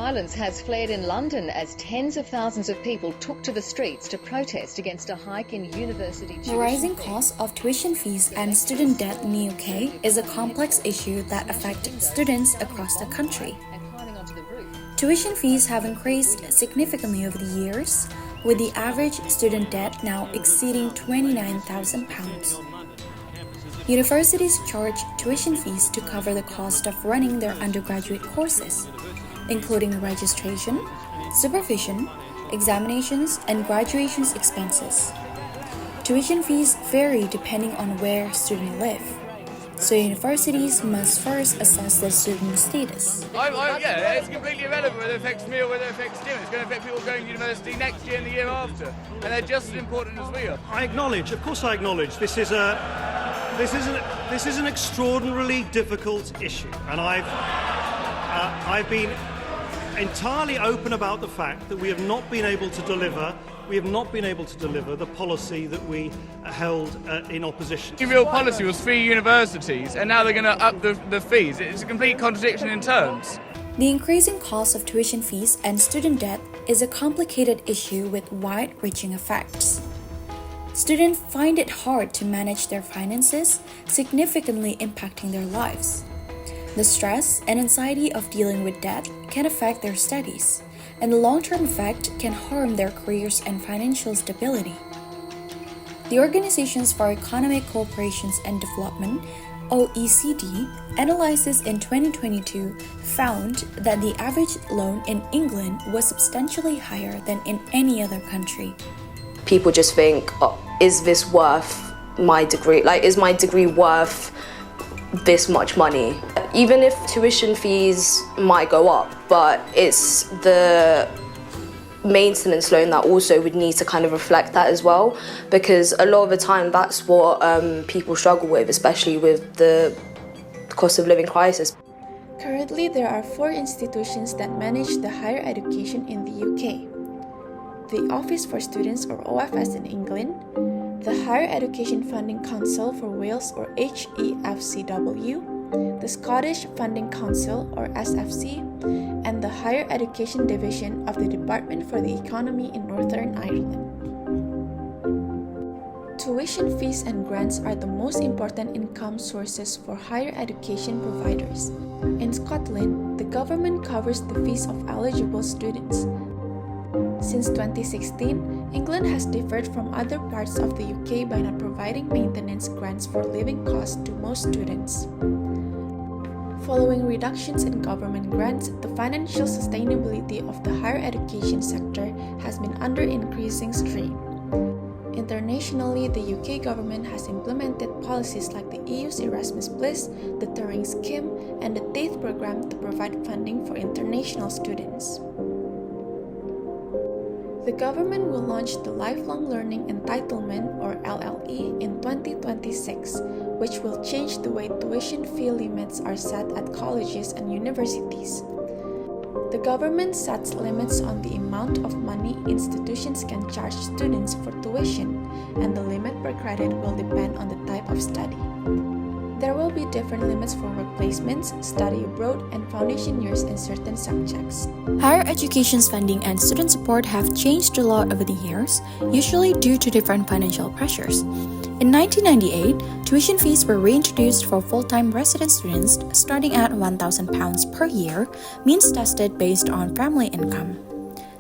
violence has flared in London as tens of thousands of people took to the streets to protest against a hike in university tuition. The rising cost of tuition fees and student debt in the UK is a complex issue that affects students across the country. Tuition fees have increased significantly over the years, with the average student debt now exceeding £29,000. Universities charge tuition fees to cover the cost of running their undergraduate courses, including registration, supervision, examinations, and graduation expenses. Tuition fees vary depending on where students live, so universities must first assess the student status. Yeah, it's completely irrelevant whether it affects me or whether it affects you. It's going to affect people going to university next year and the year after, and they're just as important as we are. Of course I acknowledge, this is an extraordinarily difficult issue, and I've been entirely open about the fact that we have not been able to deliver the policy that we held in opposition. The real policy was free universities, and now they're going to up the fees. It's a complete contradiction in terms. The increasing cost of tuition fees and student debt is a complicated issue with wide-reaching effects. Students find it hard to manage their finances, significantly impacting their lives. The stress and anxiety of dealing with debt can affect their studies, and the long-term effect can harm their careers and financial stability. The Organizations for Economic Cooperation and Development, OECD, analysis in 2022 found that the average loan in England was substantially higher than in any other country. People just think, oh, is this worth my degree? Like, is my degree worth this much money? Even if tuition fees might go up, but it's the maintenance loan that also would need to kind of reflect that as well, because a lot of the time that's what people struggle with, especially with the cost of living crisis. Currently, there are 4 institutions that manage the higher education in the UK. The Office for Students, or OFS in England, the Higher Education Funding Council for Wales, or HEFCW, the Scottish Funding Council, or SFC, and the Higher Education Division of the Department for the Economy in Northern Ireland. Tuition fees and grants are the most important income sources for higher education providers. In Scotland, the government covers the fees of eligible students. Since 2016, England has differed from other parts of the UK by not providing maintenance grants for living costs to most students. Following reductions in government grants, the financial sustainability of the higher education sector has been under increasing strain. Internationally, the UK government has implemented policies like the EU's Erasmus+, the Turing Scheme, and the TAFE program to provide funding for international students. The government will launch the Lifelong Learning Entitlement, or LLE, in 2026, which will change the way tuition fee limits are set at colleges and universities. The government sets limits on the amount of money institutions can charge students for tuition, and the limit per credit will depend on the type of study. There will be different limits for work placements, study abroad, and foundation years in certain subjects. Higher education funding and student support have changed a lot over the years, usually due to different financial pressures. In 1998, tuition fees were reintroduced for full-time resident students starting at £1,000 per year, means tested based on family income.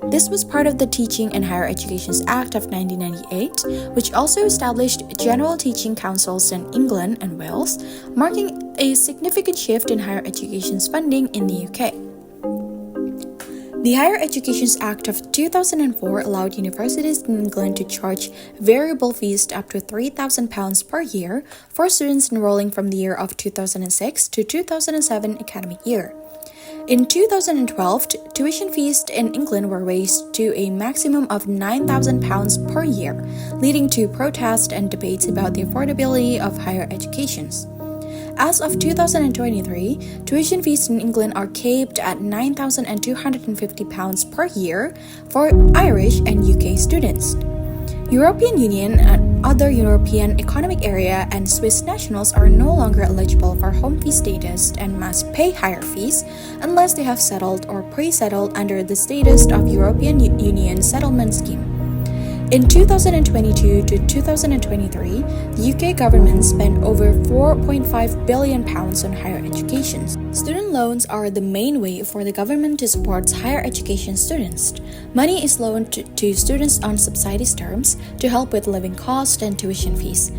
This was part of the Teaching and Higher Education Act of 1998, which also established general teaching councils in England and Wales, marking a significant shift in higher education funding in the UK. The Higher Education Act of 2004 allowed universities in England to charge variable fees up to £3,000 per year for students enrolling from the year of 2006 to 2007 academic year. In 2012, tuition fees in England were raised to a maximum of £9,000 per year, leading to protests and debates about the affordability of higher education. As of 2023, tuition fees in England are capped at £9,250 per year for Irish and UK students. European Union and other European Economic Area and Swiss nationals are no longer eligible for home fee status and must pay higher fees unless they have settled or pre-settled under the status of European Union Settlement Scheme. In 2022 to 2023, the UK government spent over £4.5 billion on higher education. Student loans are the main way for the government to support higher education students. Money is loaned to students on subsidies terms to help with living costs and tuition fees.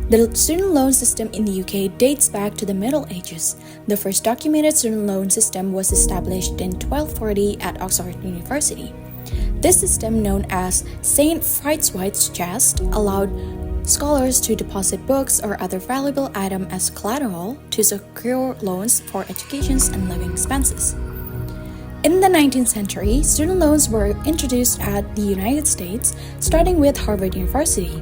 The student loan system in the UK dates back to the Middle Ages. The first documented student loan system was established in 1240 at Oxford University. This system, known as St. Frithswite's Chest, allowed scholars to deposit books or other valuable items as collateral to secure loans for educations and living expenses. In the 19th century, student loans were introduced at the United States, starting with Harvard University.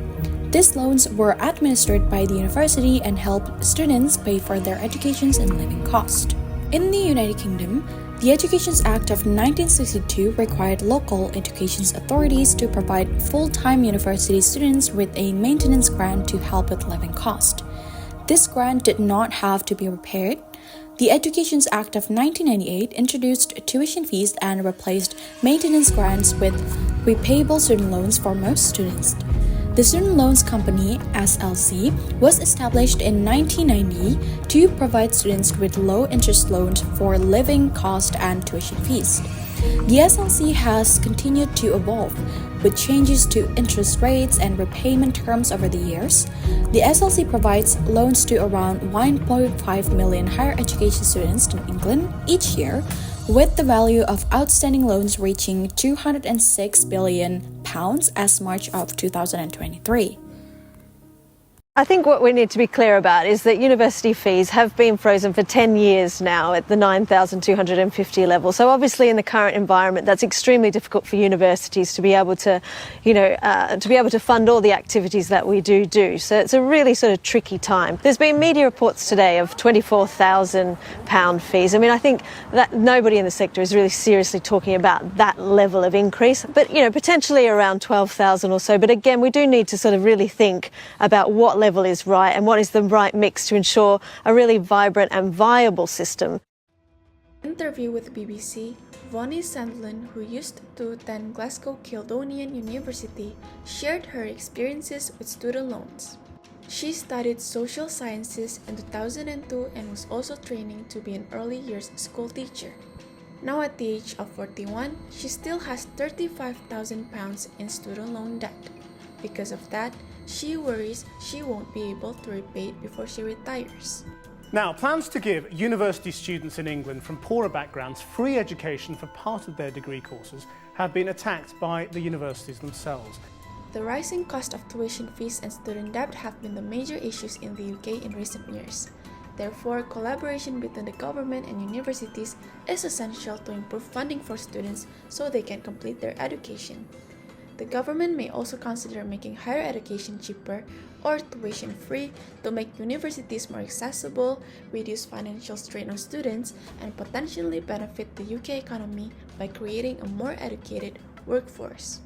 These loans were administered by the university and helped students pay for their educations and living costs. In the United Kingdom, the Education Act of 1962 required local education authorities to provide full-time university students with a maintenance grant to help with living costs. This grant did not have to be repaid. The Education Act of 1998 introduced tuition fees and replaced maintenance grants with repayable student loans for most students. The Student Loans Company, SLC, was established in 1990 to provide students with low-interest loans for living costs and tuition fees. The SLC has continued to evolve, with changes to interest rates and repayment terms over the years. The SLC provides loans to around 1.5 million higher education students in England each year, with the value of outstanding loans reaching £206 billion as March of 2023. I think what we need to be clear about is that university fees have been frozen for 10 years now at the 9,250 level. So obviously in the current environment, that's extremely difficult for universities to be able to, fund all the activities that we do. So it's a really sort of tricky time. There's been media reports today of £24,000 fees. I mean, I think that nobody in the sector is really seriously talking about that level of increase, but, potentially around 12,000 or so. But again, we do need to sort of really think about what level is right and what is the right mix to ensure a really vibrant and viable system. Interview with BBC, Vonnie Sandlin, who used to attend Glasgow Caledonian University, shared her experiences with student loans. She studied social sciences in 2002 and was also training to be an early years school teacher. Now at the age of 41, she still has £35,000 in student loan debt. Because of that, she worries she won't be able to repay it before she retires. Now, plans to give university students in England from poorer backgrounds free education for part of their degree courses have been attacked by the universities themselves. The rising cost of tuition fees and student debt have been the major issues in the UK in recent years. Therefore, collaboration between the government and universities is essential to improve funding for students so they can complete their education. The government may also consider making higher education cheaper or tuition-free to make universities more accessible, reduce financial strain on students, and potentially benefit the UK economy by creating a more educated workforce.